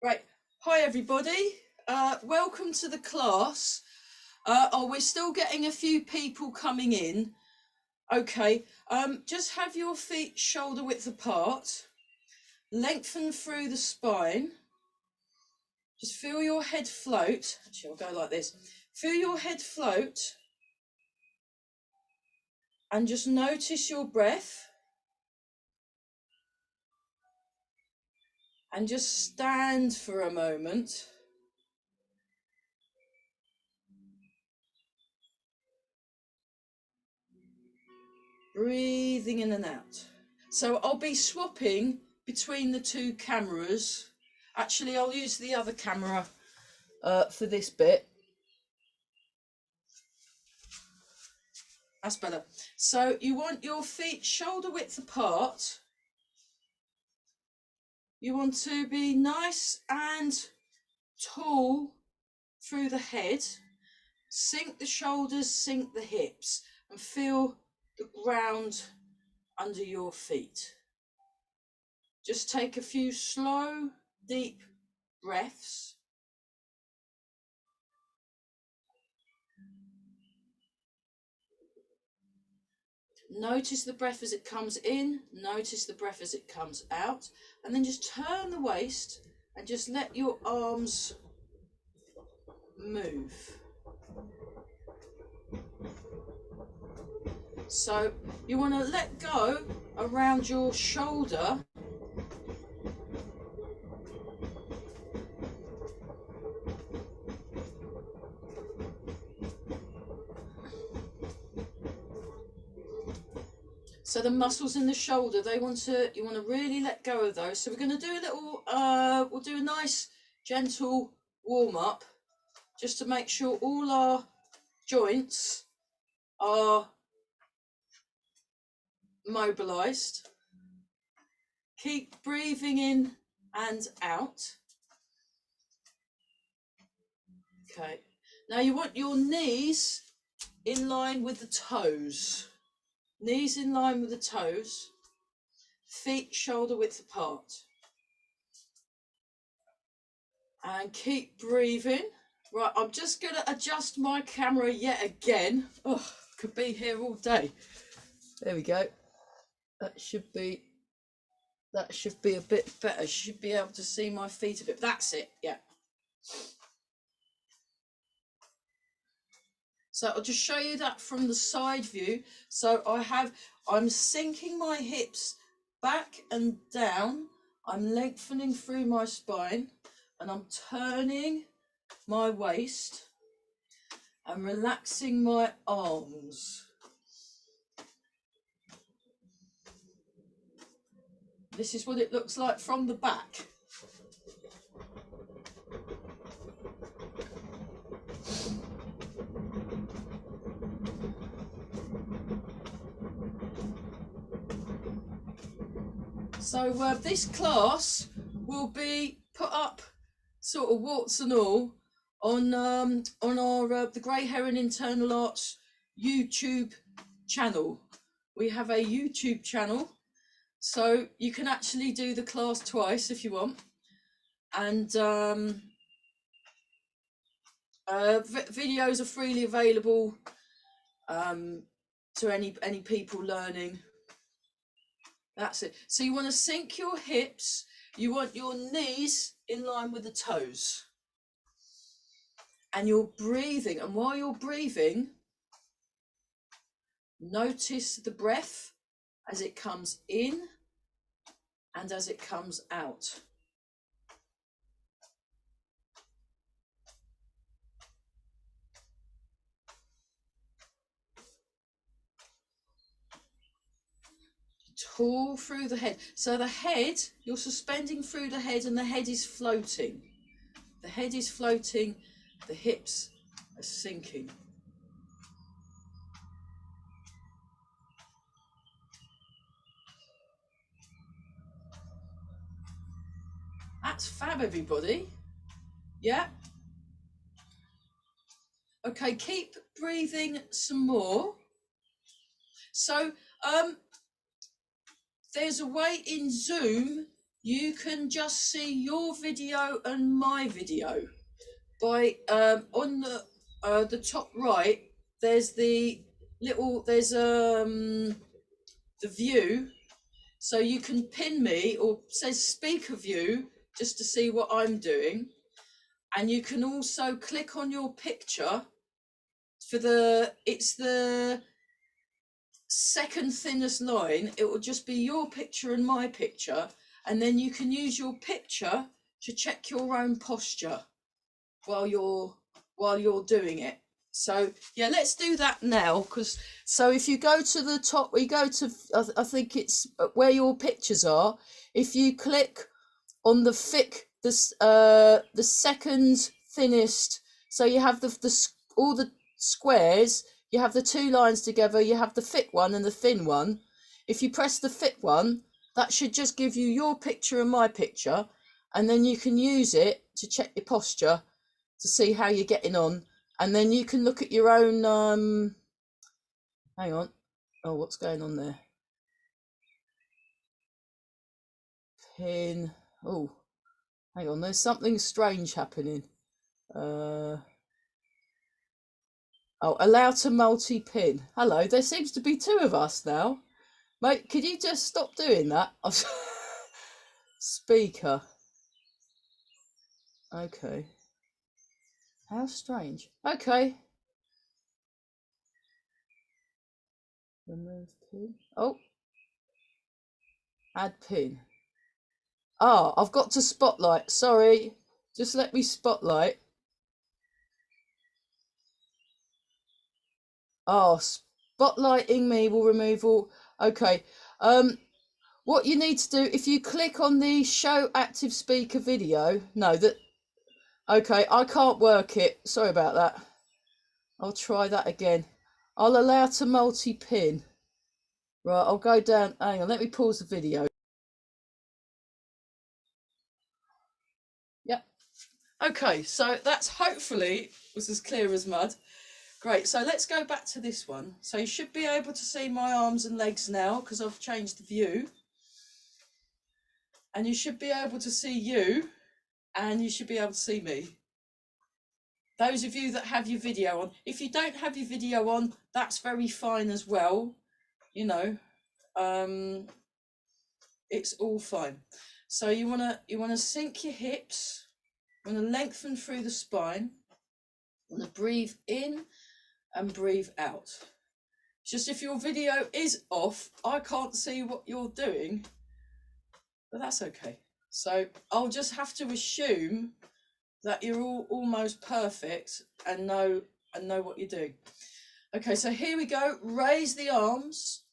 Right. Hi, everybody. Welcome to the class. We're still getting a few people coming in. Okay. Just have your feet shoulder width apart. Lengthen through the spine. Just feel your head float. Actually, I'll go like this. Feel your head float. And just notice your breath. And just stand for a moment. Breathing in and out. So I'll be swapping between the two cameras. Actually, I'll use the other camera for this bit. That's better. So you want your feet shoulder width apart. You want to be nice and tall through the head. Sink the shoulders, sink the hips, and feel the ground under your feet. Just take a few slow, deep breaths. Notice the breath as it comes in, notice the breath as it comes out, and then just turn the waist and just let your arms move. So you want to let go around your shoulder. So the muscles in the shoulder, you want to really let go of those. So we're going to do a little, we'll do a nice gentle warm up just to make sure all our joints are mobilized. Keep breathing in and out. Okay. Now you want your knees in line with the toes. Knees in line with the toes. Feet shoulder width apart. And keep breathing. Right, I'm just going to adjust my camera yet again. Oh, could be here all day. There we go. That should be a bit better. Should be able to see my feet a bit. That's it, yeah. So I'll just show you that from the side view. So I'm sinking my hips back and down. I'm lengthening through my spine and I'm turning my waist and relaxing my arms. This is what it looks like from the back. So this class will be put up, sort of warts and all, on our the Grey Heron Internal Arts YouTube channel. We have a YouTube channel, so you can actually do the class twice if you want, and videos are freely available to any people learning. That's it. So you want to sink your hips. You want your knees in line with the toes. And you're breathing. And while you're breathing, notice the breath as it comes in and as it comes out. Tall through the head. So the head, you're suspending through the head and the head is floating. The head is floating, the hips are sinking. That's fab, everybody. Yeah. Okay, keep breathing some more. So there's a way in Zoom you can just see your video and my video by on the top right. There's the little the view, so you can pin me or says speaker view just to see what I'm doing, and you can also click on your picture for it's the second thinnest line. It will just be your picture and my picture, and then you can use your picture to check your own posture while you're doing it. So yeah, let's do that now. Because so if you go to the top, we go to I think it's where your pictures are. If you click on the second thinnest, so you have all the squares, you have the two lines together, you have the thick one and the thin one. If you press the thick one, that should just give you your picture and my picture, and then you can use it to check your posture to see how you're getting on, and then you can look at your own hang on, oh, what's going on there? Pin. Oh, hang on, there's something strange happening. Oh, allow to multi-pin. Hello, there seems to be two of us now. Mate, could you just stop doing that? Speaker. Okay. How strange. Okay. Remove pin. Oh. Add pin. Oh, I've got to spotlight. Sorry. Just let me spotlight. Oh, spotlighting me will remove all. Okay. What you need to do, if you click on the show active speaker video, no, that. Okay, I can't work it. Sorry about that. I'll try that again. I'll allow to multi-pin. Right, I'll go down. Hang on, let me pause the video. Yep. Okay, so that's hopefully was as clear as mud. Great, so let's go back to this one. So you should be able to see my arms and legs now because I've changed the view. And you should be able to see you, and you should be able to see me. Those of you that have your video on. If you don't have your video on, that's very fine as well. You know, it's all fine. So you wanna sink your hips, you wanna lengthen through the spine, you wanna breathe in and breathe out. Just if your video is off, I can't see what you're doing, but that's okay. So I'll just have to assume that you're all almost perfect and know what you're doing. Okay, so here we go. Raise the arms.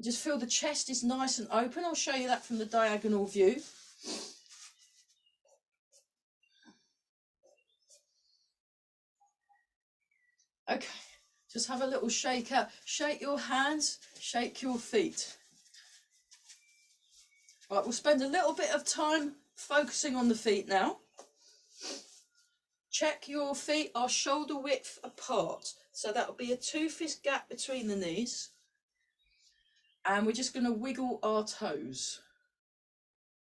Just feel the chest is nice and open. I'll show you that from the diagonal view. Okay, just have a little shake out. Shake your hands, shake your feet. Right, we'll spend a little bit of time focusing on the feet now. Check your feet are shoulder width apart. So that'll be a 2-fist gap between the knees. And we're just going to wiggle our toes.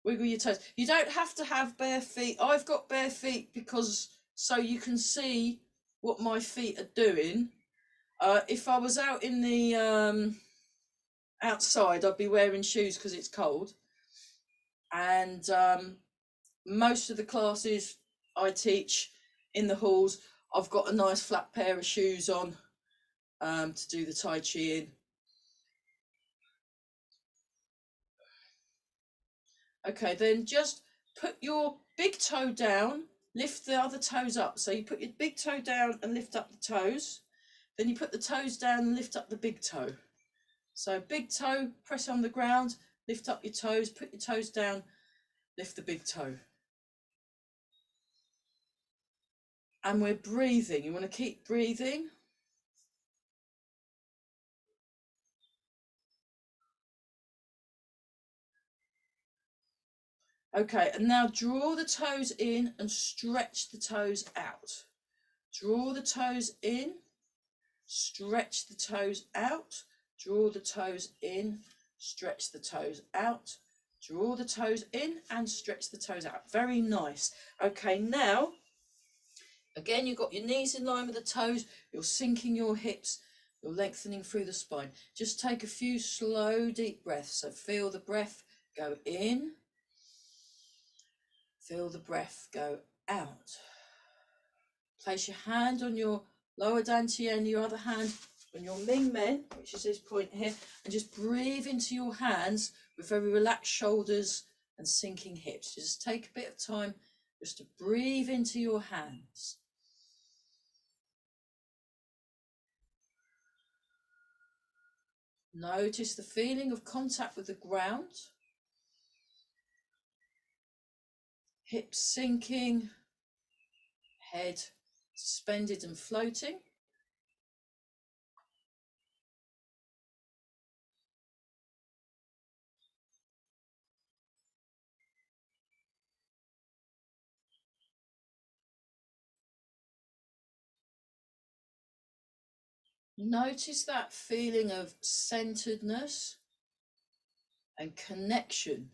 Wiggle your toes. You don't have to have bare feet. I've got bare feet because so you can see what my feet are doing. If I was out in the outside, I'd be wearing shoes because it's cold. And most of the classes I teach in the halls, I've got a nice flat pair of shoes on to do the Tai Chi in. Okay, then just put your big toe down, lift the other toes up. So you put your big toe down and lift up the toes. Then you put the toes down and lift up the big toe. So big toe, press on the ground, lift up your toes, put your toes down, lift the big toe. And we're breathing. You want to keep breathing. Okay, and now draw the toes in and stretch the toes out. Draw the toes in, stretch the toes out, draw the toes in, stretch the toes out, draw the toes in and stretch the toes out. Very nice. Okay, now, again, you've got your knees in line with the toes, you're sinking your hips, you're lengthening through the spine. Just take a few slow, deep breaths. So feel the breath go in, feel the breath go out. Place your hand on your lower dantian, your other hand on your Ming Men, which is this point here, and just breathe into your hands with very relaxed shoulders and sinking hips. Just take a bit of time just to breathe into your hands. Notice the feeling of contact with the ground. Hips sinking, head suspended and floating. Notice that feeling of centeredness and connection.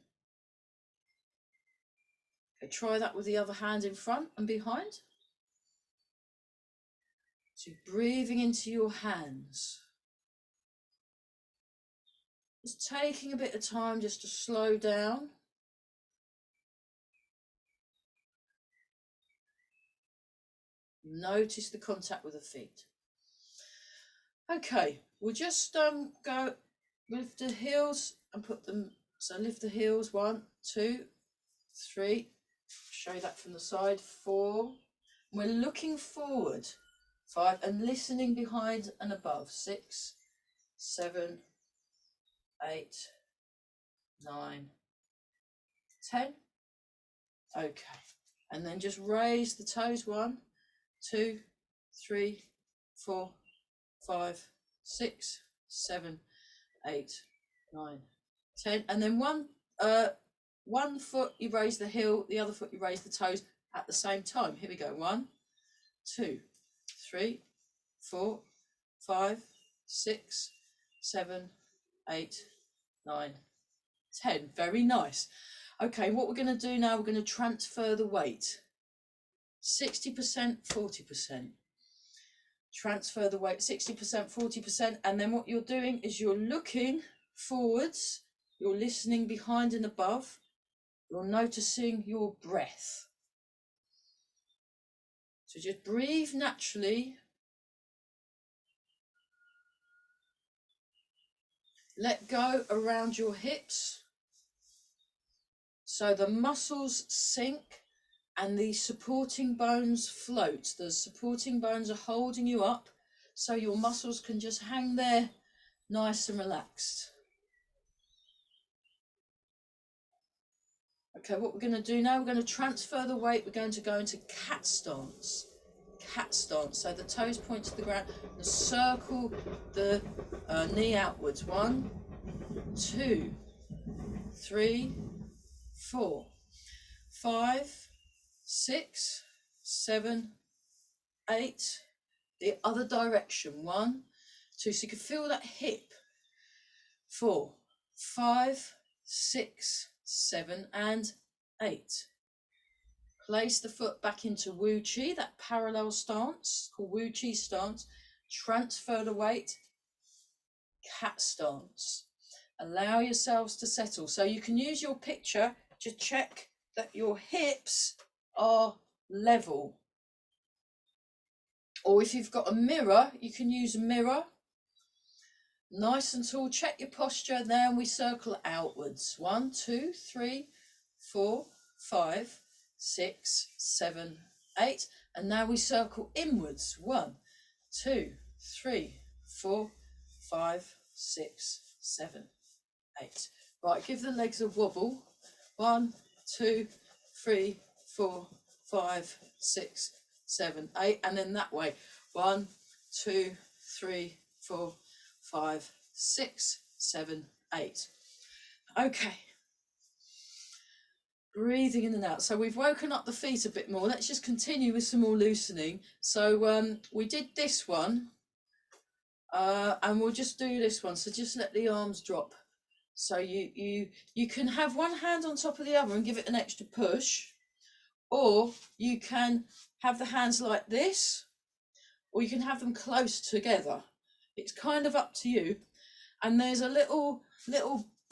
Okay, try that with the other hand in front and behind. So breathing into your hands. Just taking a bit of time just to slow down. Notice the contact with the feet. Okay, we'll just go lift the heels and put them, so lift the heels, 1, 2, 3, show you that from the side, 4, we're looking forward, 5, and listening behind and above, 6, 7, 8, 9, 10, okay, and then just raise the toes, 1, 2, 3, 4, 5, 6, 7, 8, 9, 10, and then one foot you raise the heel, the other foot you raise the toes at the same time. Here we go. 1, 2, 3, 4, 5, 6, 7, 8, 9, 10. Very nice. Okay, what we're going to do now, we're going to transfer the weight. 60%, 40%. Transfer the weight 60%, 40%, and then what you're doing is you're looking forwards, you're listening behind and above, you're noticing your breath. So just breathe naturally. Let go around your hips so the muscles sink and the supporting bones float. The supporting bones are holding you up so your muscles can just hang there nice and relaxed. Okay, what we're going to do now, we're going to transfer the weight. We're going to go into cat stance. Cat stance. So the toes point to the ground and circle the knee outwards. 1, 2, 3, 4, 5, 6, 7, 8. The other direction. 1, 2. So you can feel that hip. 4, 5, 6, 7, and 8. Place the foot back into Wu Chi, that parallel stance, called Wu Chi stance. Transfer the weight, cat stance. Allow yourselves to settle. So you can use your picture to check that your hips are level. Or if you've got a mirror, you can use a mirror. Nice and tall. Check your posture. Then we circle outwards. 1, 2, 3, 4, 5, 6, 7, 8. And now we circle inwards. 1, 2, 3, 4, 5, 6, 7, 8. Right, give the legs a wobble. 1, 2, 3, 4, 5, 6, 7, 8. And then that way. 1, 2, 3, 4, 5, 6, 7, 8. Okay. Breathing in and out. So we've woken up the feet a bit more. Let's just continue with some more loosening. So we did this one. And we'll just do this one. So just let the arms drop So you can have one hand on top of the other and give it an extra push, or you can have the hands like this, or you can have them close together. It's kind of up to you. And there's a little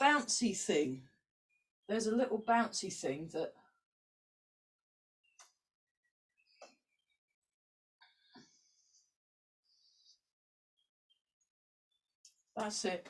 bouncy thing. There's a little bouncy thing that that's it.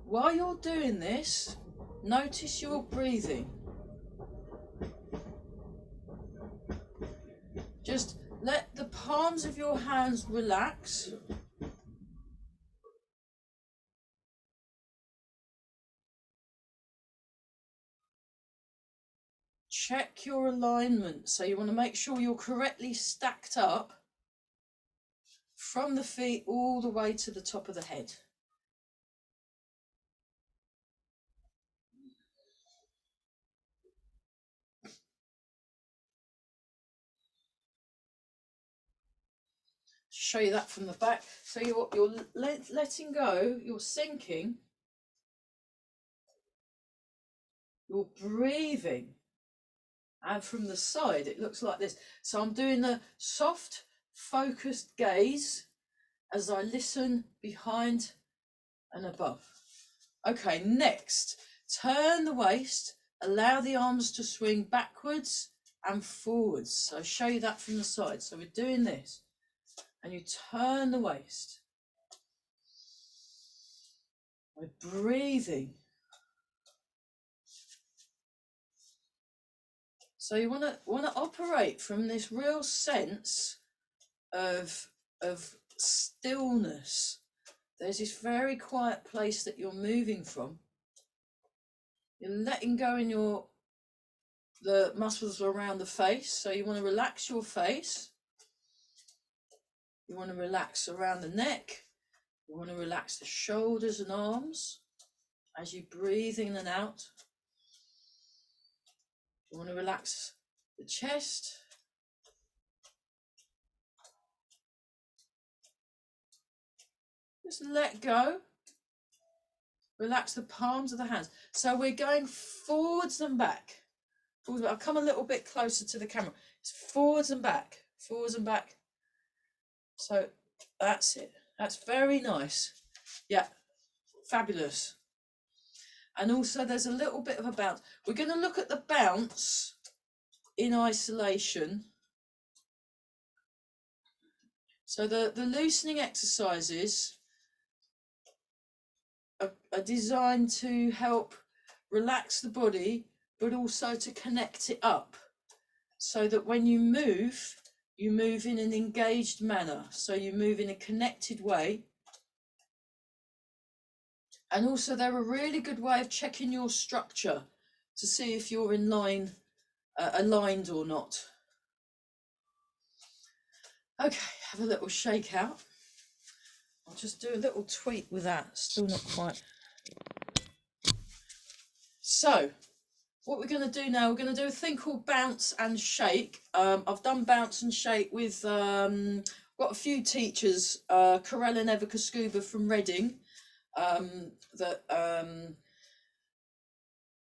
While you're doing this, notice your breathing. Just let the palms of your hands relax. Check your alignment. So you want to make sure you're correctly stacked up from the feet all the way to the top of the head. Show you that from the back. So you're letting go, you're sinking, you're breathing. And from the side, it looks like this. So I'm doing the soft, focused gaze as I listen behind and above. Okay, next, turn the waist, allow the arms to swing backwards and forwards. So I'll show you that from the side. So we're doing this, and you turn the waist. We're breathing. So you want to operate from this real sense of stillness. There's this very quiet place that you're moving from. You're letting go in the muscles around the face. So you want to relax your face. You want to relax around the neck. You want to relax the shoulders and arms as you breathe in and out. You want to relax the chest. Just let go. Relax the palms of the hands. So we're going forwards and back. I'll come a little bit closer to the camera. It's forwards and back, forwards and back. So that's it. That's very nice. Yeah, fabulous. And also there's a little bit of a bounce. We're going to look at the bounce in isolation. So the loosening exercises are designed to help relax the body, but also to connect it up, so that when you move in an engaged manner. So you move in a connected way. And also they're a really good way of checking your structure to see if you're in line, aligned or not. Okay, have a little shake out. I'll just do a little tweak with that, still not quite. So what we're going to do now, we're going to do a thing called bounce and shake. I've done bounce and shake with, got a few teachers, Corella and Eva Kaskuba from Reading.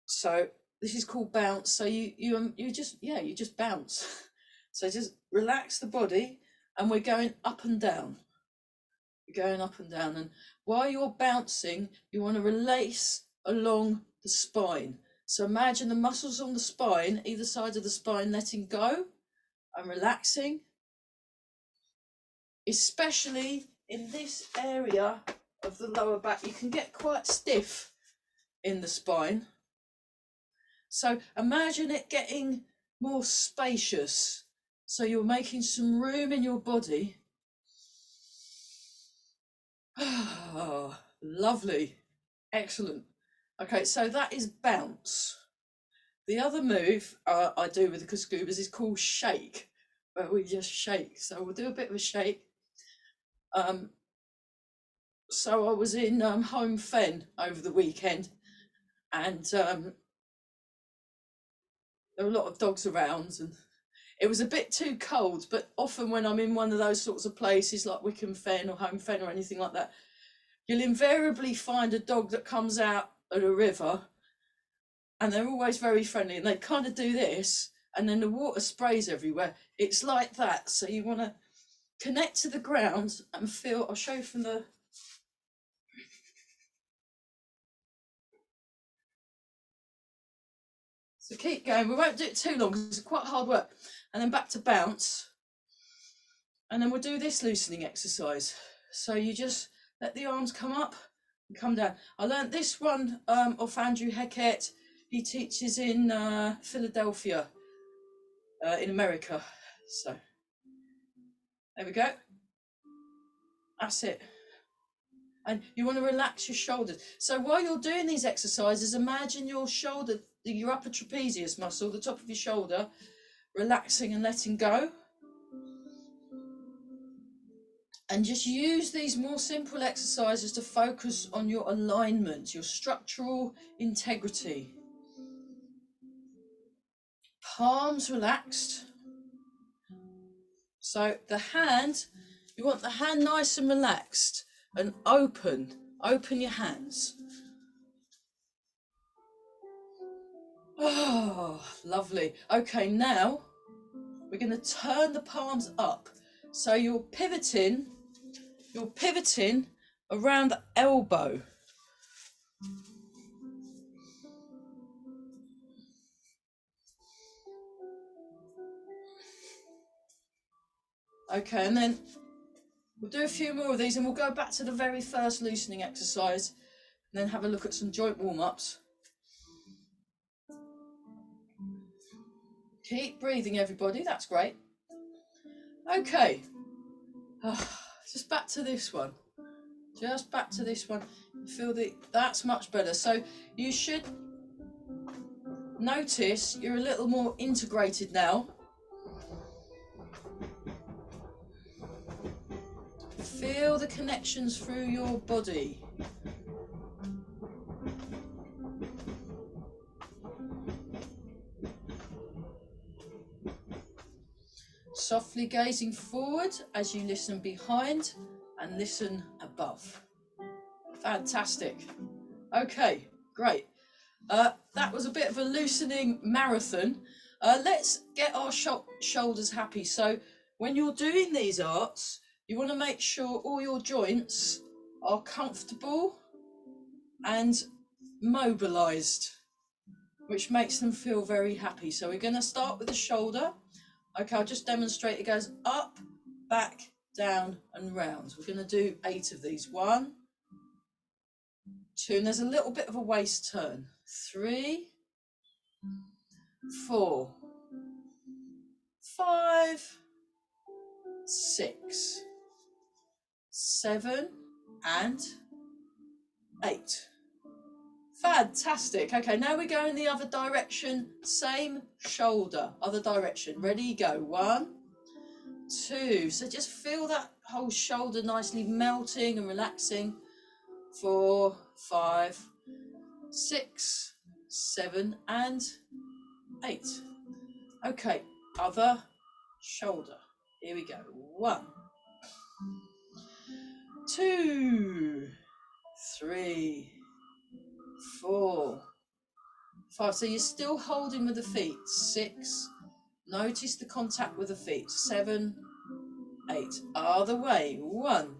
So this is called bounce. So you just bounce. So just relax the body, and we're going up and down. You're going up and down, and while you're bouncing, you want to release along the spine. So imagine the muscles on the spine, either side of the spine, letting go and relaxing, especially in this area of the lower back. You can get quite stiff in the spine. So imagine it getting more spacious. So you're making some room in your body Oh, lovely. Excellent. Okay, so that is bounce. The other move I do with the Kuscubas is called shake, where we just shake. So we'll do a bit of a shake. So I was in Home Fen over the weekend, and there were a lot of dogs around, and it was a bit too cold. But often when I'm in one of those sorts of places like Wickham Fen or Home Fen or anything like that, you'll invariably find a dog that comes out at a river, and they're always very friendly, and they kind of do this, and then the water sprays everywhere. It's like that. So you want to connect to the ground and feel. I'll show you from the. So keep going. We won't do it too long because it's quite hard work. And then back to bounce. And then we'll do this loosening exercise. So you just let the arms come up and come down. I learned this one off Andrew Heckett. He teaches in Philadelphia, in America. So there we go. That's it. And you want to relax your shoulders. So while you're doing these exercises, imagine your shoulder, your upper trapezius muscle, the top of your shoulder, relaxing and letting go. And just use these more simple exercises to focus on your alignment, your structural integrity. Palms relaxed. So the hand, you want the hand nice and relaxed and open. Open your hands. Oh, lovely. Okay, now we're going to turn the palms up. So you're pivoting around the elbow. Okay, and then we'll do a few more of these and we'll go back to the very first loosening exercise and then have a look at some joint warm-ups. Keep breathing, everybody. That's great. Okay. Just back to this one. Just back to this one. Feel that's much better. So you should notice you're a little more integrated now. Feel the connections through your body. Softly gazing forward as you listen behind and listen above. Fantastic. Okay, great. That was a bit of a loosening marathon. Let's get our shoulders happy. So when you're doing these arts, you want to make sure all your joints are comfortable and mobilized, which makes them feel very happy. So we're going to start with the shoulder. Okay, I'll just demonstrate. It goes up, back, down and round. We're going to do 8 of these. 1, 2, and there's a little bit of a waist turn. 3, 4, 5, 6, 7 and 8. Fantastic. Okay, now we go in the other direction. Same shoulder, other direction. Ready, go. 1, 2. So just feel that whole shoulder nicely melting and relaxing. 4, 5, 6, 7 and 8. Okay, other shoulder. Here we go. 1, 2, 3, 4, 5. So you're still holding with the feet. 6. Notice the contact with the feet. 7, 8. Other way. 1,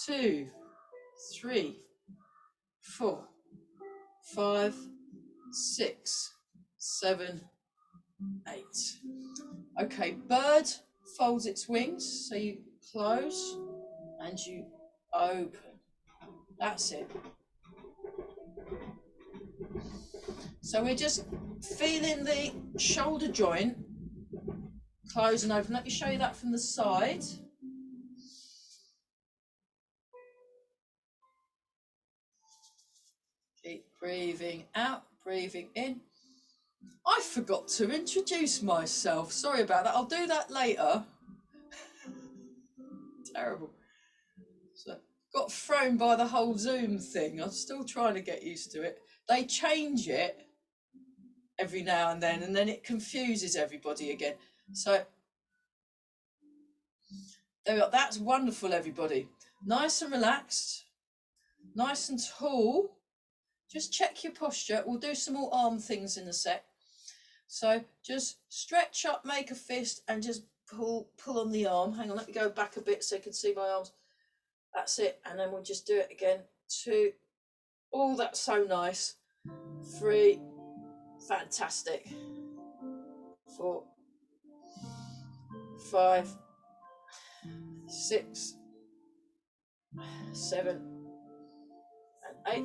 2, 3, 4, 5, 6, 7, 8. Okay, bird folds its wings. So you close and you open. That's it. So we're just feeling the shoulder joint close and open. Let me show you that from the side. Keep breathing out, breathing in. I forgot to introduce myself. Sorry about that. I'll do that later. Terrible. So, got thrown by the whole Zoom thing. I'm still trying to get used to it. They change it every now and then it confuses everybody again. So, there we are. That's wonderful, everybody. Nice and relaxed, nice and tall. Just check your posture. We'll do some more arm things in a sec. So just stretch up, make a fist, and just pull on the arm. Hang on, let me go back a bit so you can see my arms. That's it. And then we'll just do it again. 2. Oh, that's so nice. 3. Fantastic. 4. 5. 6. 7. And 8.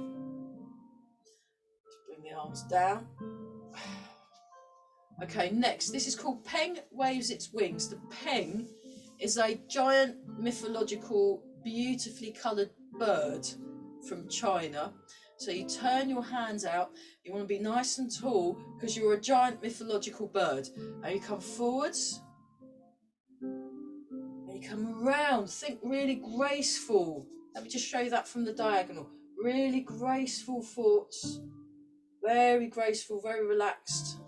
Just bring the arms down. Okay, next, this is called Peng Waves Its Wings. The Peng is a giant mythological, beautifully coloured bird from China. So you turn your hands out, you want to be nice and tall because you're a giant mythological bird. And you come forwards, and you come around, think really graceful. Let me just show you that from the diagonal. Really graceful thoughts, very graceful, very relaxed.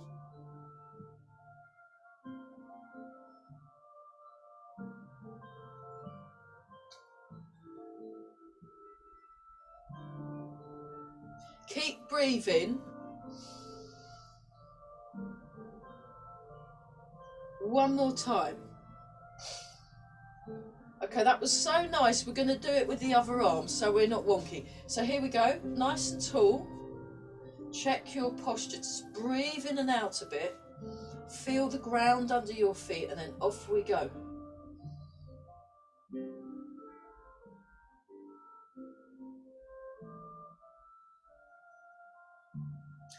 Keep breathing. One more time. Okay, that was so nice. We're going to do it with the other arm so we're not wonky. So here we go. Nice and tall. Check your posture. Just breathe in and out a bit. Feel the ground under your feet and then off we go.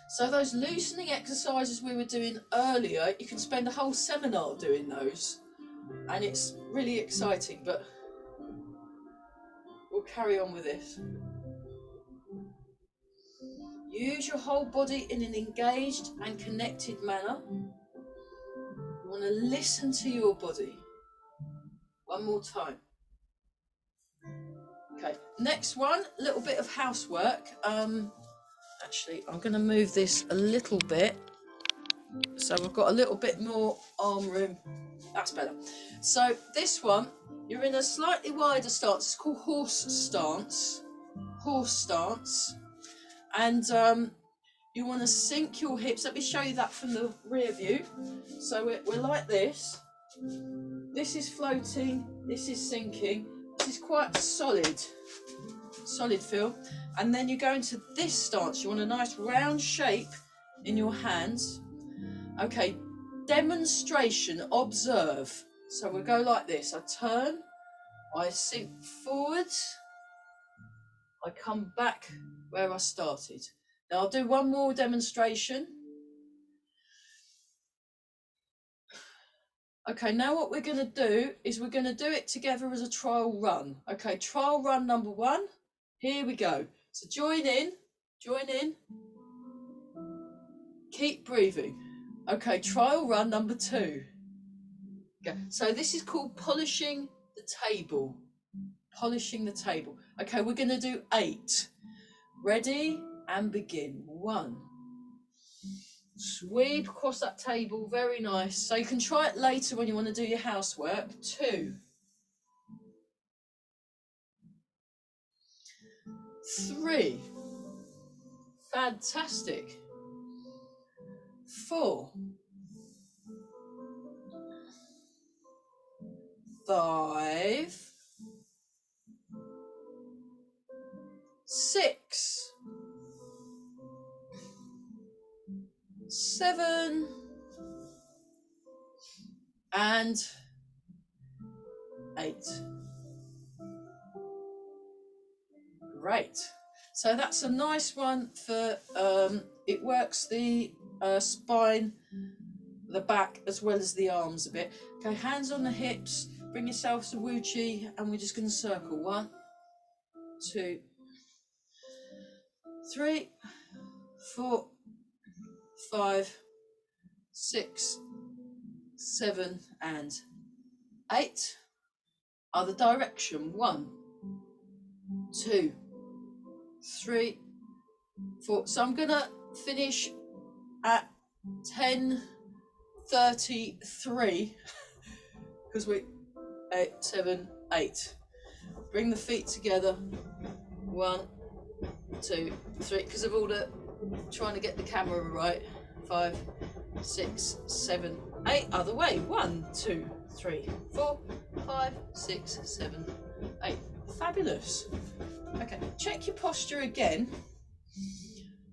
So those loosening exercises we were doing earlier, you can spend a whole seminar doing those. And it's really exciting, but we'll carry on with this. Use your whole body in an engaged and connected manner. You want to listen to your body. One more time. Okay, next one, a little bit of housework. Actually, I'm going to move this a little bit. So we've got a little bit more arm room. That's better. So this one, you're in a slightly wider stance. It's called horse stance. Horse stance. And you want to sink your hips. Let me show you that from the rear view. So we're like this. This is floating. This is sinking. This is quite solid feel. And then you go into this stance. You want a nice round shape in your hands. Okay, demonstration, observe. So we'll go like this. I turn, I sink forward, I come back where I started. Now I'll do one more demonstration. Okay, now what we're going to do is we're going to do it together as a trial run. Okay, trial run number 1. Here we go. So join in. Keep breathing. Okay, trial run number 2. Okay, so this is called polishing the table. Polishing the table. Okay, we're going to do 8. Ready and begin. 1. Sweep across that table, very nice. So you can try it later when you want to do your housework. 2. 3. Fantastic. 4. 5. 6. 7. And 8. Great. So that's a nice one for, it works the spine, the back, as well as the arms a bit. Okay, hands on the hips, bring yourself to Wu Chi, and we're just going to circle. 1, 2, 3, 4, 5, 6, 7, and 8. Other direction. 1, 2, 3, 4. So I'm gonna finish at 10:33 because we 8, 7, 8. Bring the feet together. 1, 2, 3. Because of all the trying to get the camera right. 5, 6, 7, 8. Other way. 1, 2, 3, 4, 5, 6, 7, 8. Fabulous. Okay, check your posture again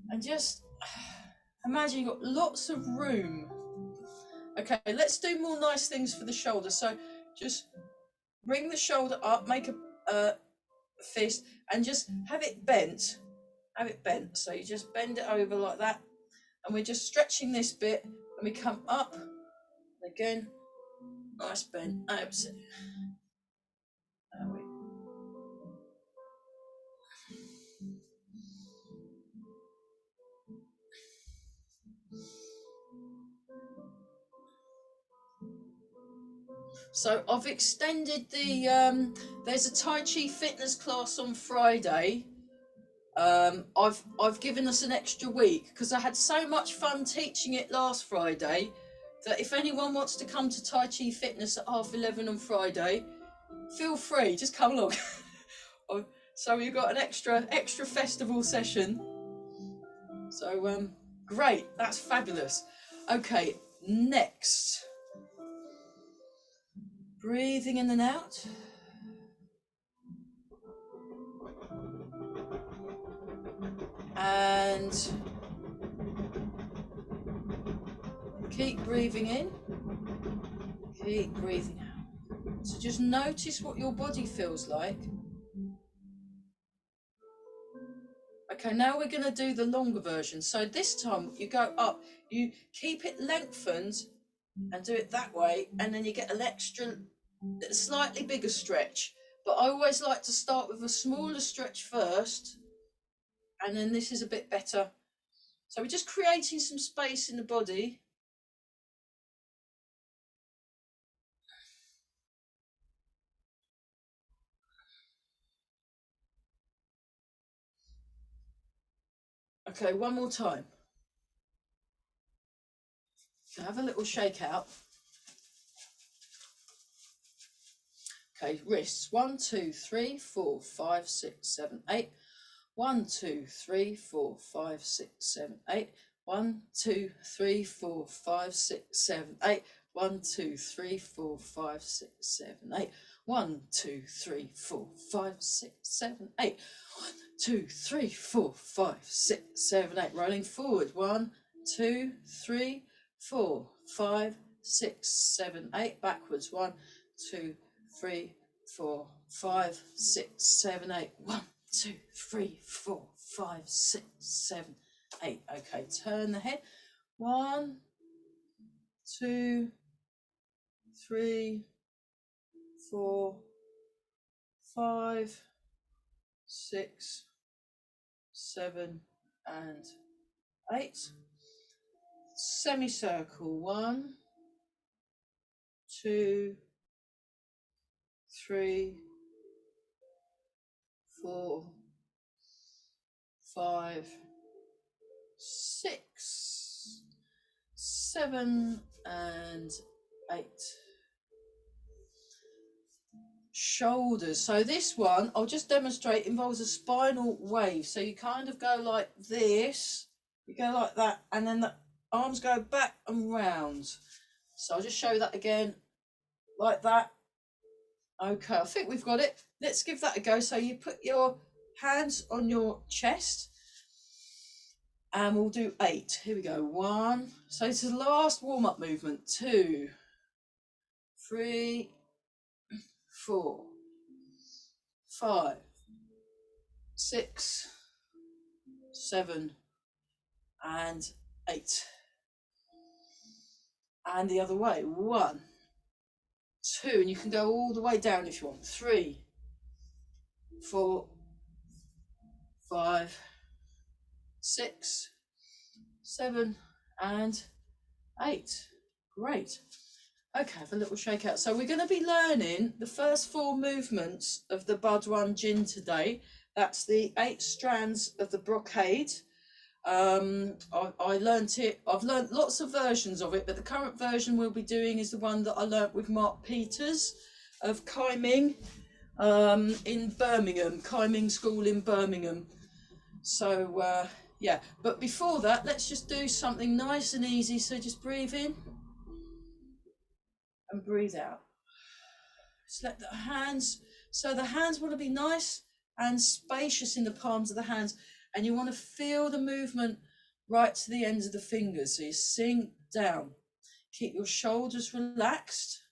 and just imagine you've got lots of room. Okay, let's do more nice things for the shoulder. So just bring the shoulder up, make a fist, and just have it bent. Have it bent. So you just bend it over like that, and we're just stretching this bit, and we come up again. Nice bend. Absolutely. So I've extended the there's a Tai Chi fitness class on Friday. I've given us an extra week because I had so much fun teaching it last Friday that if anyone wants to come to Tai Chi fitness at 11:30 on Friday, feel free, just come along. So we've got an extra festival session. So great, that's fabulous. Okay, next. Breathing in and out. And keep breathing in. Keep breathing out. So just notice what your body feels like. Okay, now we're going to do the longer version. So this time you go up, you keep it lengthened and do it that way, and then you get an extra, slightly bigger stretch. But I always like to start with a smaller stretch first, and then this is a bit better. So we're just creating some space in the body. Okay, one more time. So have a little shake out. Okay, wrists. 1, 2, 3, 4, 5, 6, 7, 8. 1, 2, 3, 4, 5, 6, 7, 8. 1, 2, 3, 4, 5, 6, 7, 8. 1, 2, 3, 4, 5, 6, 7, 8. 1, 2, 3, 4, 5, 6, 7, 8. 1, 2, 3, 4, 5, 6, 7, 8. Rolling forward. 1, 2, 3, 4, 5, 6, 7, 8. Backwards. 1, 2, 3, 4, 5, 6, 7, 8. 1, 2, 3, 4, 5, 6, 7, 8. Okay, turn the head. 1, 2, 3, 4, 5, 6, 7, and 8. Semicircle. 1, 2, 3, 4, 5, 6, 7, and 8. Shoulders. So this one, I'll just demonstrate, involves a spinal wave. So you kind of go like this, you go like that, and then the arms go back and round. So I'll just show you that again, like that. Okay, I think we've got it. Let's give that a go. So you put your hands on your chest, and we'll do 8. Here we go. 1. So this is the last warm-up movement. 2, 3, 4, 5, 6, 7, and 8. And the other way. 1, 2, and you can go all the way down if you want. 3, 4, 5, 6, 7, and 8. Great. Okay, have a little shake out. So we're going to be learning the first 4 movements of the Ba Duan Jin today. That's the 8 strands of the Brocade. I learnt it. I've learnt lots of versions of it, but the current version we'll be doing is the one that I learnt with Mark Peters of Kaiming in Birmingham, Kaiming School in Birmingham. So yeah, but before that, let's just do something nice and easy. So just breathe in and breathe out. Just let the hands, so the hands want to be nice and spacious in the palms of the hands, and you want to feel the movement right to the ends of the fingers. So you sink down, keep your shoulders relaxed.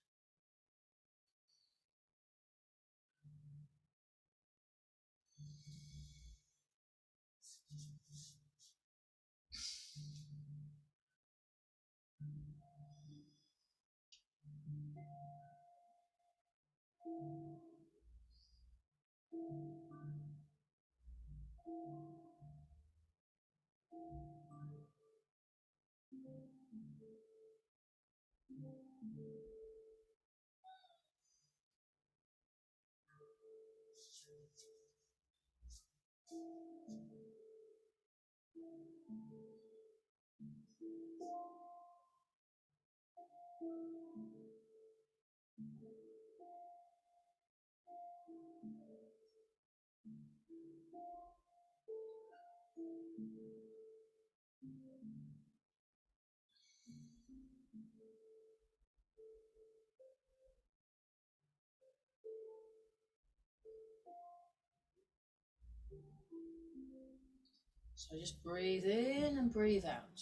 So just breathe in and breathe out.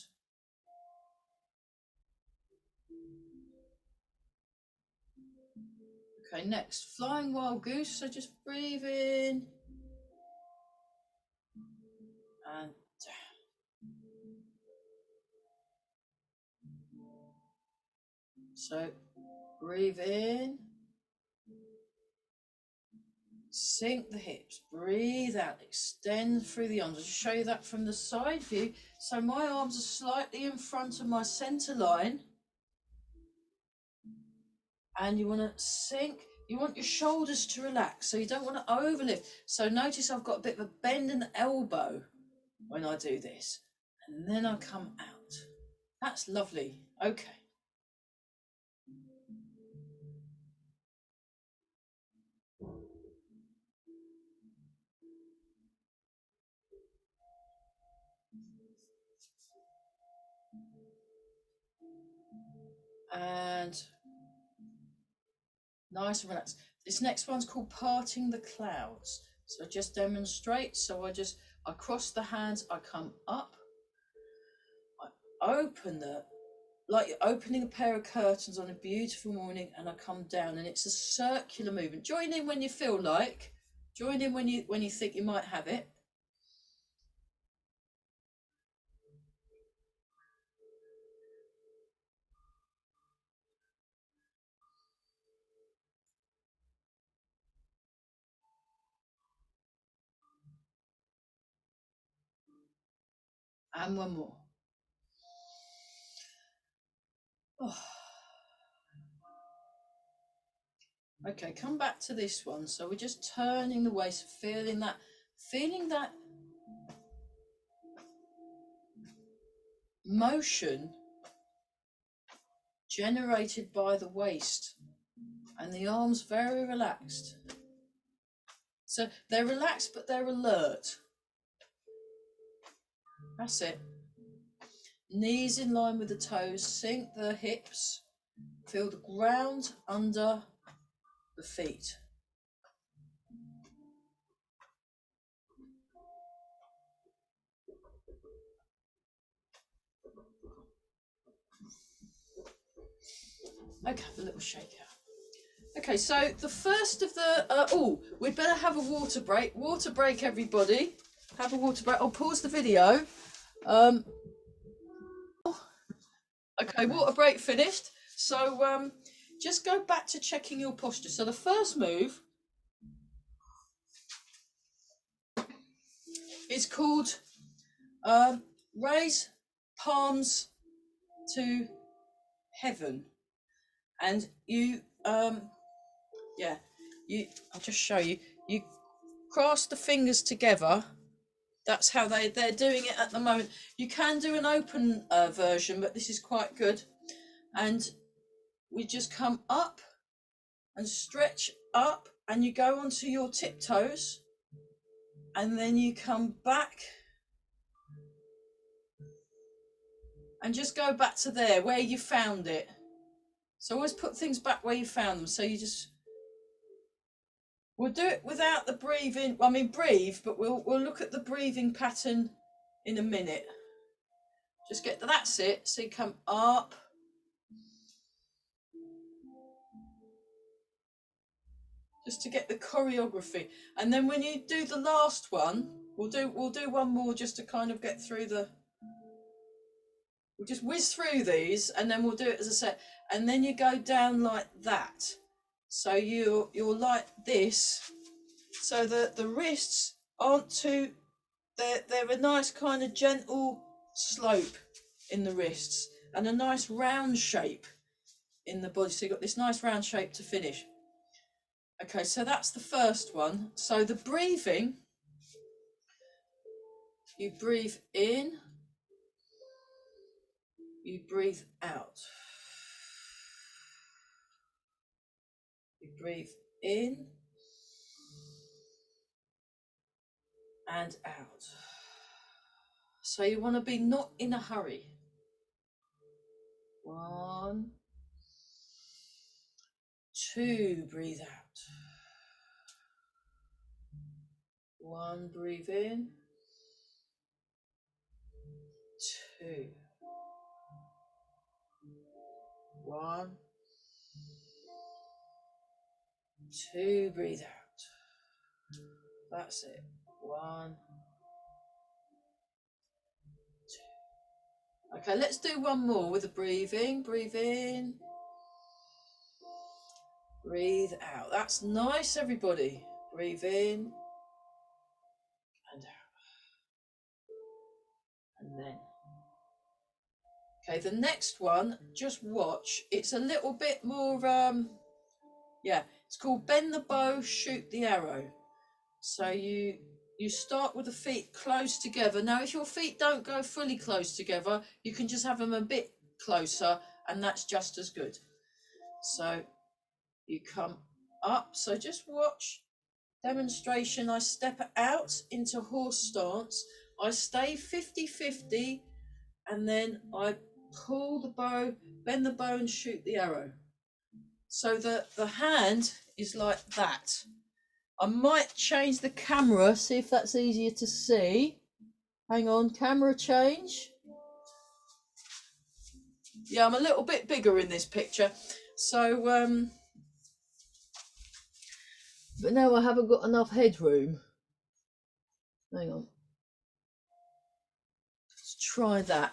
Okay, next, flying wild goose. So just breathe in and down. So breathe in, sink the hips, breathe out, extend through the arms. I'll show you that from the side view. So my arms are slightly in front of my center line, and you want to sink. You want your shoulders to relax, so you don't want to overlift. So notice I've got a bit of a bend in the elbow when I do this, and then I come out. That's lovely. Okay. And nice and relaxed. This next one's called Parting the Clouds. So just demonstrate. So I cross the hands, I come up, I open like you're opening a pair of curtains on a beautiful morning, and I come down, and it's a circular movement. Join in when you feel like, join in when you think you might have it. And one more. Oh. Okay, come back to this one. So we're just turning the waist, feeling that motion generated by the waist, and the arms very relaxed. So they're relaxed, but they're alert. That's it. Knees in line with the toes, sink the hips, feel the ground under the feet. Okay, have a little shake out. Okay, so the first of the, we'd better have a water break. Water break, everybody. Have a water break. I'll pause the video. Okay, water break finished. So just go back to checking your posture. So the first move is called Raise palms to heaven, and you yeah, I'll just show you. You cross the fingers together. That's how they're doing it at the moment. You can do an open version, but this is quite good. And we just come up and stretch up, and you go onto your tiptoes, and then you come back and just go back to there where you found it. So always put things back where you found them. So you just, we'll do it without the breathing. I mean, breathe, but we'll look at the breathing pattern in a minute. Just get, that's it. So you come up, just to get the choreography. And then when you do the last one, we'll do one more just to kind of get through the, we'll just whiz through these, and then we'll do it as a set. And then you go down like that. So you're like this, so that the wrists aren't too, they're a nice kind of gentle slope in the wrists, and a nice round shape in the body. So you've got this nice round shape to finish. Okay, so that's the first one. So the breathing, you breathe in, you breathe out. You breathe in and out. So you want to be not in a hurry. 1, 2, breathe out. 1, breathe in. 2. 1, 2, breathe out. That's it. 1, 2. Okay, let's do one more with the breathing. Breathe in. Breathe out. That's nice, everybody. Breathe in and out. And then. Okay, the next one, just watch. It's a little bit more, yeah, it's called bend the bow, shoot the arrow. So you start with the feet close together. Now, if your feet don't go fully close together, you can just have them a bit closer, and that's just as good. So you come up. So just watch. Demonstration. I step out into horse stance. I stay 50-50, and then I pull the bow, bend the bow, and shoot the arrow. So the hand is like that. I might change the camera, see if that's easier to see. Hang on, camera change. Yeah, I'm a little bit bigger in this picture. So, but now I haven't got enough headroom. Hang on. Let's try that.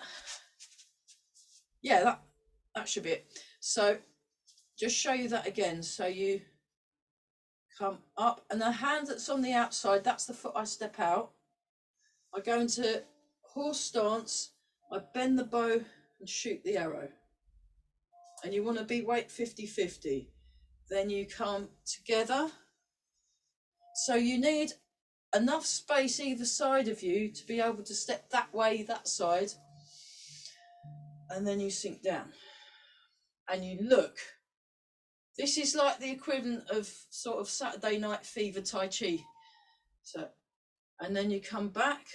Yeah, that should be it. So, just show you that again. So you come up, and the hand that's on the outside, that's the foot I step out. I go into horse stance, I bend the bow and shoot the arrow. And you want to be weight 50-50. Then you come together. So you need enough space either side of you to be able to step that way, that side. And then you sink down. And you look. This is like the equivalent of sort of Saturday Night Fever Tai Chi. So, and then you come back.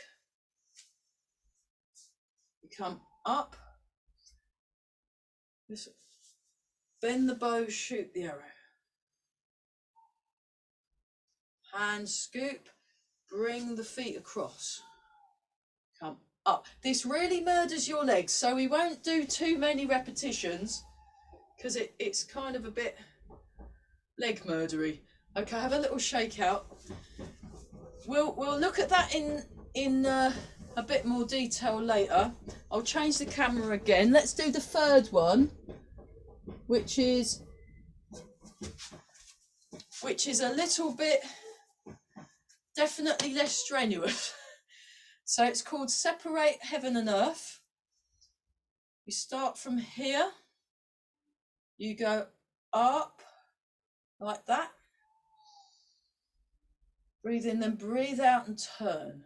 You come up. Bend the bow, shoot the arrow. Hand scoop, bring the feet across. Come up. This really murders your legs, so we won't do too many repetitions because it's kind of a bit leg murdery. Okay, have a little shake out. We'll look at that in a bit more detail later. I'll change the camera again. Let's do the third one, which is a little bit definitely less strenuous. So it's called Separate Heaven and Earth. You start from here, you go up like that. Breathe in, then breathe out and turn.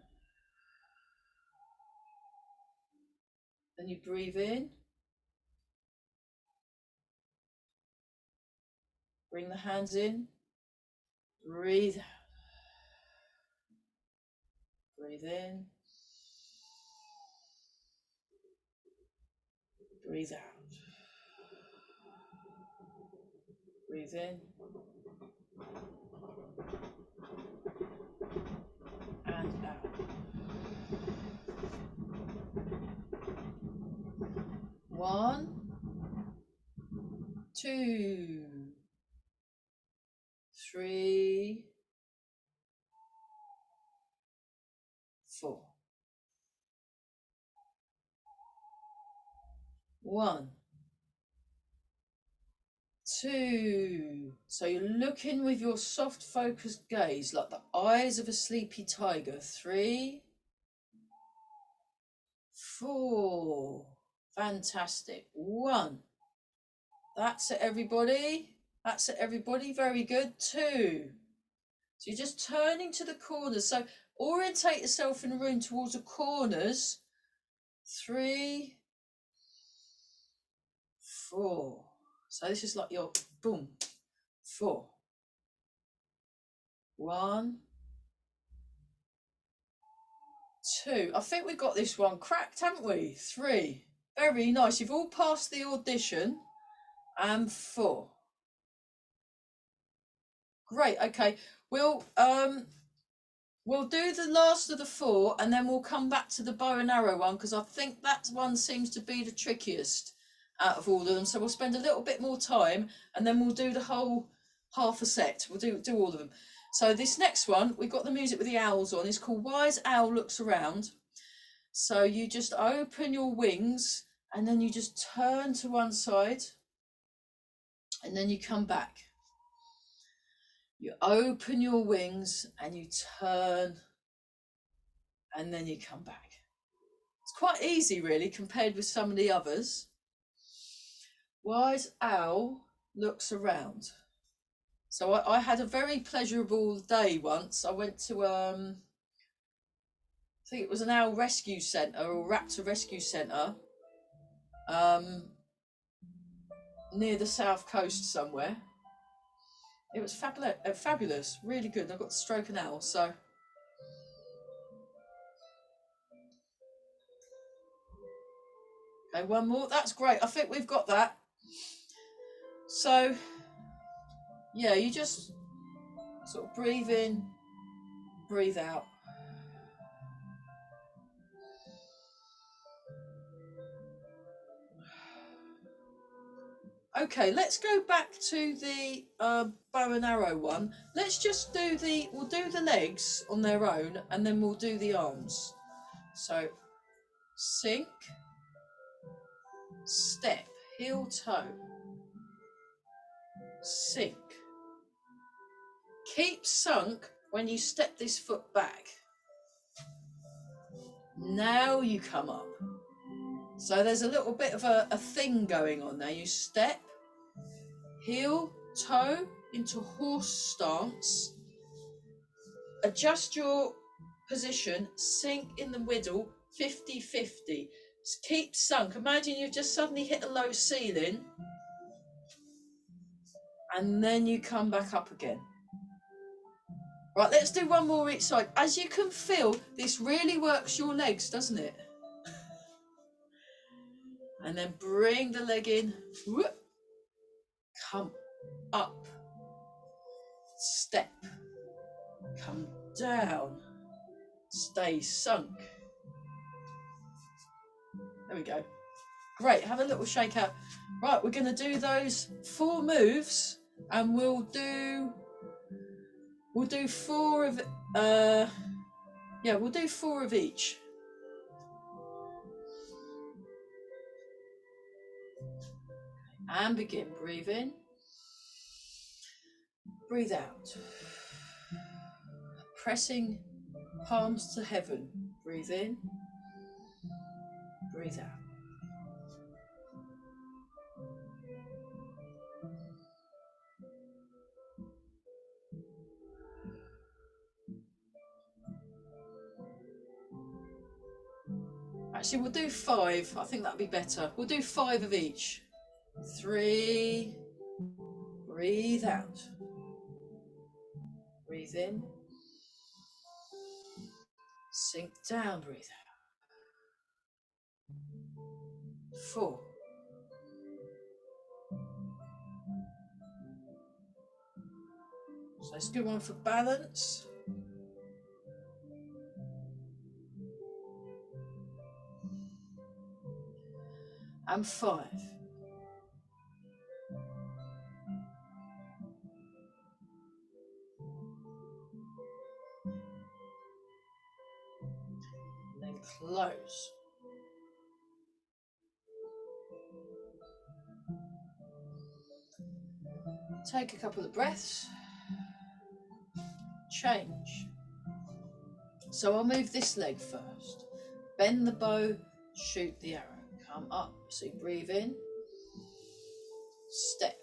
Then you breathe in. Bring the hands in. Breathe out. Breathe in. Breathe out. Breathe in. And out. One, two, three, four. One, two. So you're looking with your soft focused gaze like the eyes of a sleepy tiger. 3, 4. Fantastic. 1. That's it, everybody. That's it, everybody. Very good. 2. So you're just turning to the corners. So orientate yourself in the room towards the corners. 3, 4. So this is like your boom. 4. 1, 2. I think we got this one cracked, haven't we? 3. Very nice. You've all passed the audition. And 4. Great. Okay. We'll do the last of the 4, and then we'll come back to the bow and arrow one, because I think that one seems to be the trickiest out of all of them. So we'll spend a little bit more time, and then we'll do the whole half a set. We'll do all of them. So this next one, we've got the music with the owls on. It's called Wise Owl Looks Around. So you just open your wings, and then you just turn to one side, and then you come back. You open your wings and you turn, and then you come back. It's quite easy, really, compared with some of the others. Wise Owl Looks Around. So I had a very pleasurable day once. I went to, I think it was an owl rescue centre or raptor rescue centre near the south coast somewhere. It was fabulous, really good. I got to stroke an owl, so. Okay, one more. That's great. I think we've got that. So, yeah, you just sort of breathe in, breathe out. Okay, let's go back to the bow and arrow one. Let's just do we'll do the legs on their own, and then we'll do the arms. So, sink, step, heel, toe, sink. Keep sunk when you step this foot back. Now you come up. So there's a little bit of a thing going on there. You step, heel, toe into horse stance. Adjust your position, sink in the middle, 50-50. Keep sunk. Imagine you've just suddenly hit a low ceiling, and then you come back up again. Right, let's do one more each side. As you can feel, this really works your legs, doesn't it? And then bring the leg in. Whoop. Come up. Step. Come down. Stay sunk. There we go. Great, have a little shake out. Right, we're going to do those 4 moves, and we'll do 4 of we'll do 4 of each. And begin. Breathe in. Breathe out. Pressing palms to heaven. Breathe in, breathe out. Actually, we'll do 5. I think that'd be better. We'll do 5 of each. 3, breathe out. Breathe in. Sink down, breathe out. 4. So let's do one for balance. And 5. And then close. Take a couple of breaths. Change. So I'll move this leg first. Bend the bow, shoot the arrow. Come up. So you breathe in. Step.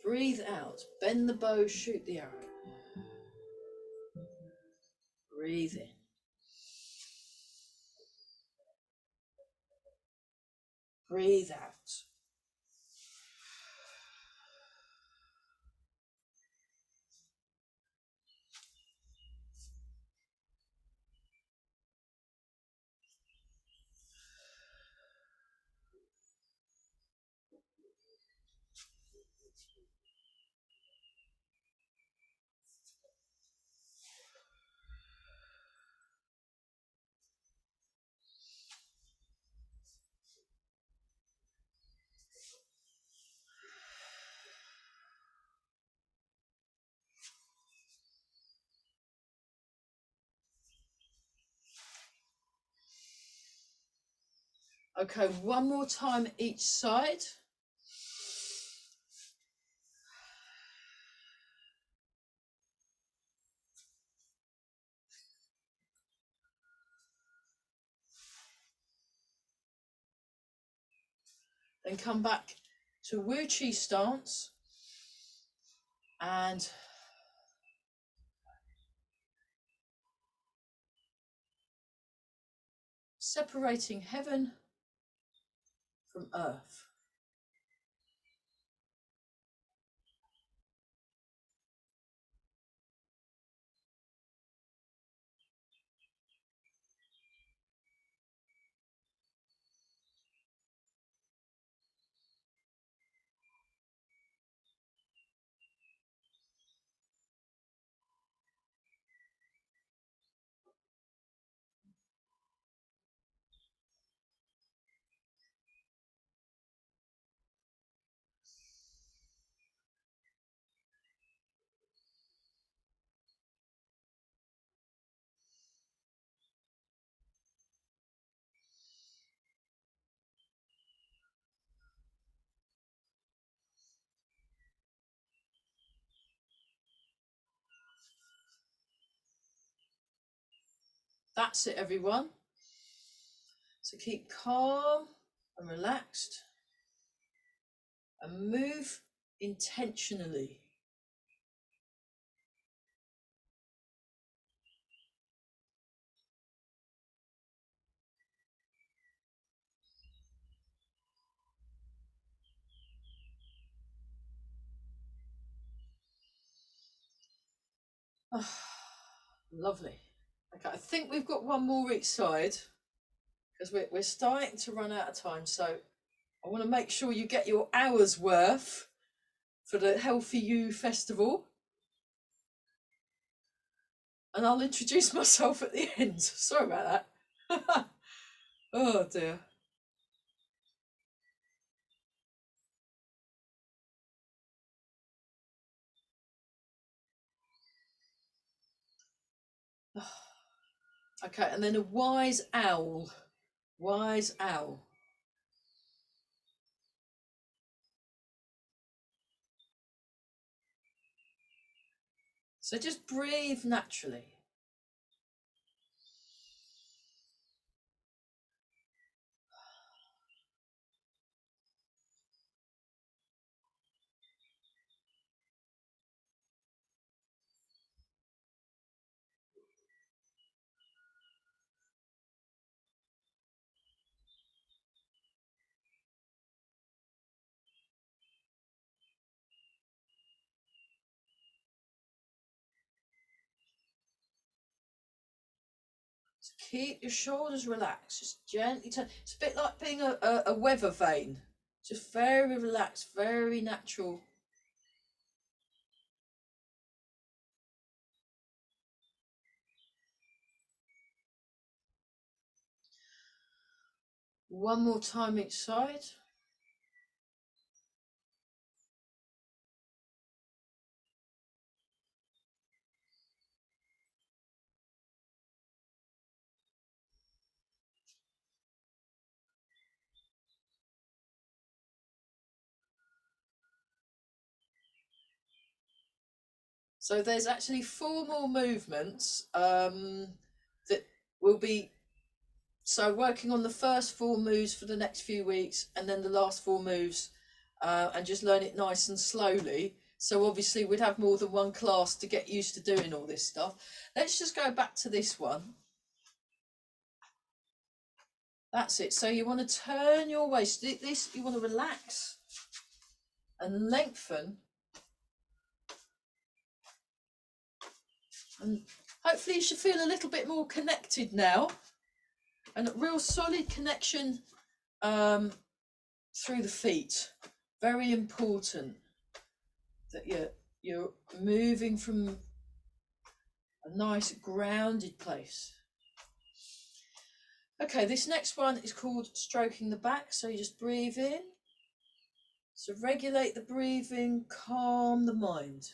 Breathe out. Bend the bow, shoot the arrow. Breathe in. Breathe out. Okay, one more time each side. Then come back to Wu Chi stance and separating heaven from earth. That's it, everyone. So keep calm and relaxed and move intentionally. Oh, lovely. Okay, I think we've got one more each side because we're starting to run out of time. So I want to make sure you get your hour's worth for the Healthy You Festival. And I'll introduce myself at the end. Sorry about that. Oh dear. Okay, and then a wise owl. Wise owl. So just breathe naturally. So keep your shoulders relaxed, just gently turn. It's a bit like being a weather vane, just very relaxed, very natural. One more time each side. So there's actually 4 more movements that will be, so working on the first 4 moves for the next few weeks, and then the last 4 moves, and just learn it nice and slowly. So obviously we'd have more than one class to get used to doing all this stuff. Let's just go back to this one. That's it. So you want to turn your waist. This, you want to relax and lengthen. And hopefully you should feel a little bit more connected now. And a real solid connection through the feet. Very important that you're moving from a nice grounded place. Okay, this next one is called stroking the back. So you just breathe in. So regulate the breathing, calm the mind.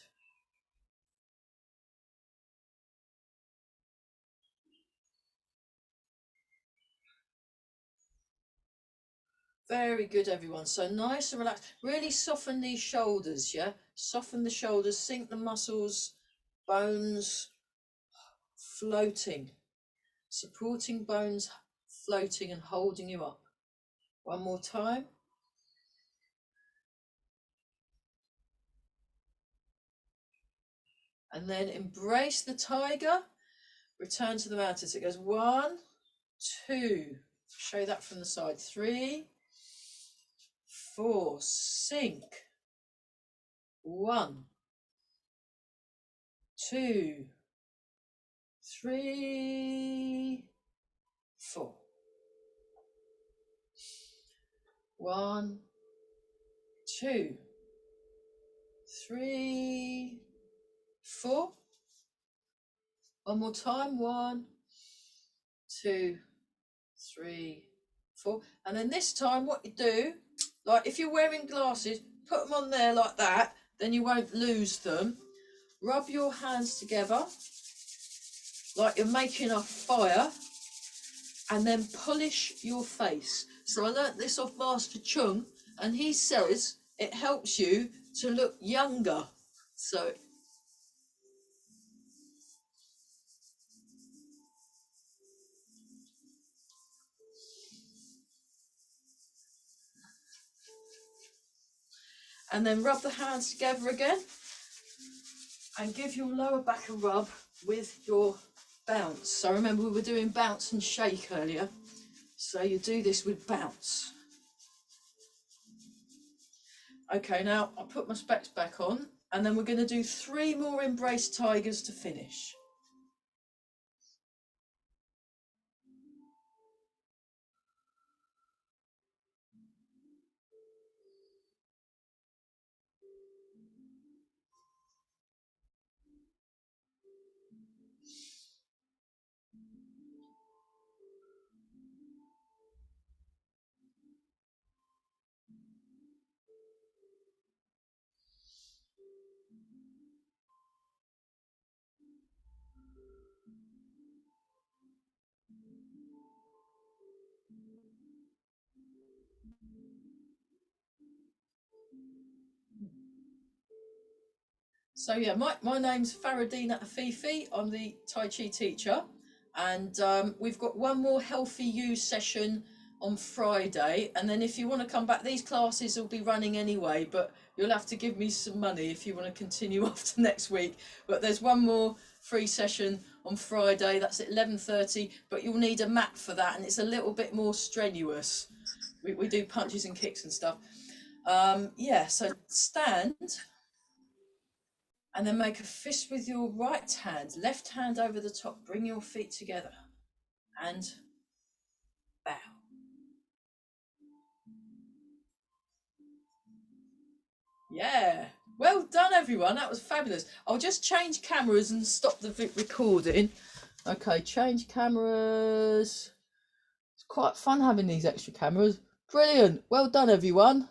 Very good, everyone. So nice and relaxed. Really soften these shoulders, yeah? Soften the shoulders, sink the muscles, bones floating. Supporting bones floating and holding you up. One more time. And then embrace the tiger. Return to the mountains. It goes 1, 2. Show that from the side. 3, 4. Sink. 1, 2, 3, 4. 1, 2, 3, 4. One more time. 1, 2, 3, 4. And then this time what you do, like if you're wearing glasses, put them on there like that, then you won't lose them. Rub your hands together like you're making a fire, and then polish your face. So I learnt this off Master Chuan, and he says it helps you to look younger. So and then rub the hands together again and give your lower back a rub with your bounce. So remember we were doing bounce and shake earlier, so you do this with bounce. Okay, now I'll put my specs back on, and then we're going to do 3 more embrace tigers to finish. So yeah, my name's Faradina Afifi. I'm the Tai Chi teacher, and we've got one more Healthy You session on Friday, and then if you want to come back, these classes will be running anyway, but you'll have to give me some money if you want to continue after next week. But there's one more free session on Friday, that's at 11:30, but you'll need a mat for that, and it's a little bit more strenuous. We do punches and kicks and stuff. Yeah, so stand. And then make a fist with your right hand, left hand over the top. Bring your feet together. and bow. Yeah, well done everyone, that was fabulous. I'll just change cameras and stop the recording. Okay, change cameras. It's quite fun having these extra cameras. Brilliant, well done everyone.